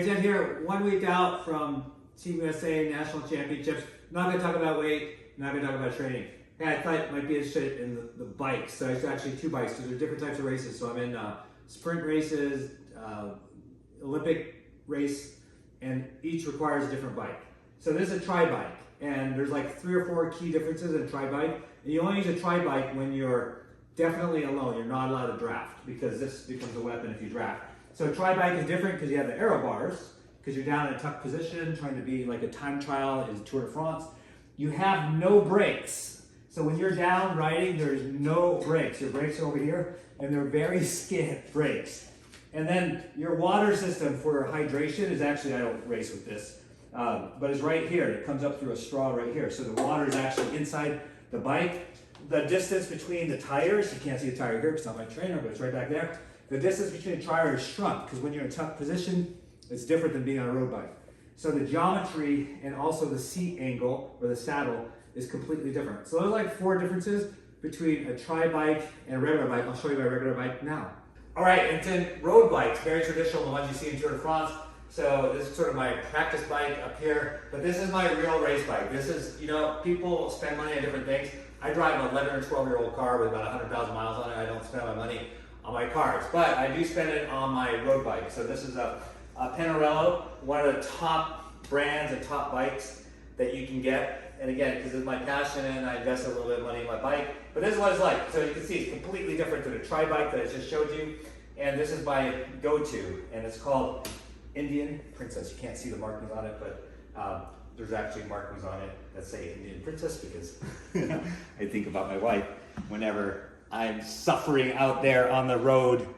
Jen here, 1 week out from TeamUSA National Championships. Not going to talk about weight, not going to talk about training. Hey, I thought you might be interested in the bikes. So it's actually two bikes because there are different types of races. So I'm in sprint races, Olympic race, and each requires a different bike. So this is a tri-bike, and there's like 3 or 4 key differences in a tri-bike. And you only use a tri-bike when you're definitely alone. You're not allowed to draft because this becomes a weapon if you draft. So a tri-bike is different because you have the aero bars, because you're down in a tuck position, trying to be like a time trial in Tour de France. You have no brakes. So when you're down riding, there's no brakes. Your brakes are over here, and they're very scant brakes. And then your water system for hydration is actually, I don't race with this, but it's right here. It comes up through a straw right here. So the water is actually inside the bike. The distance between the tires, you can't see the tire here because it's not my trainer, but it's right back there. The distance between the tires is shrunk because when you're in a tuck position, it's different than being on a road bike. So the geometry and also the seat angle or the saddle is completely different. So there's like 4 differences between a tri-bike and a regular bike. I'll show you my regular bike now. All right, and then road bikes, very traditional, the ones you see in Tour de France. So this is sort of my practice bike up here, but this is my real race bike. This is, you know, people spend money on different things. I drive an 11 or 12-year-old car with about 100,000 miles on it. I don't spend my money on my cars, but I do spend it on my road bike. So this is a Pinarello, one of the top brands and top bikes that you can get. And again, because it's my passion and I invest a little bit of money in my bike, but this is what it's like. So you can see it's completely different than the tri-bike that I just showed you. And this is my go-to, and it's called Indian Princess. You can't see the markings on it, but there's actually markings on it that say Indian Princess because I think about my wife whenever I'm suffering out there on the road.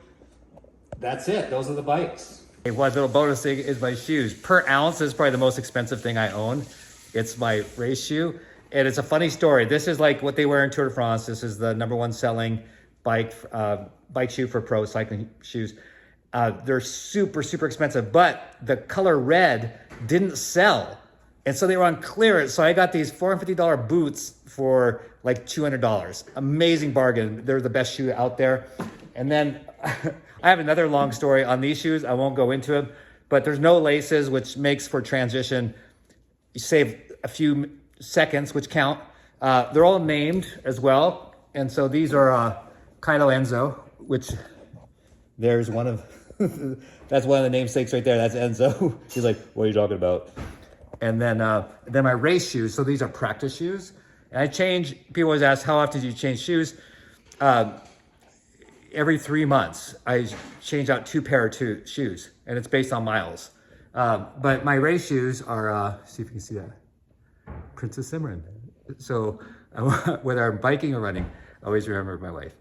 That's it. Those are the bikes. Hey, one little bonus thing is my shoes. Per ounce is probably the most expensive thing I own. It's my race shoe. And it's a funny story. This is like what they wear in Tour de France. This is the #1 selling bike shoe for pro cycling shoes. They're super, super expensive, but the color red didn't sell. And so they were on clearance. So I got these $450 boots for like $200. Amazing bargain. They're the best shoe out there. And then I have another long story on these shoes. I won't go into them, but there's no laces, which makes for transition. You save a few seconds, which count. They're all named as well. And so these are Kylo Enzo, which there's one of, that's one of the namesakes right there. That's Enzo. He's like, what are you talking about? And then my race shoes. So these are practice shoes. And I change, people always ask, how often do you change shoes? Every 3 months, I change out 2 pair of shoes, and it's based on miles. But my race shoes are, see if you can see that, Princess Simran. So whether I'm biking or running, I always remember my wife.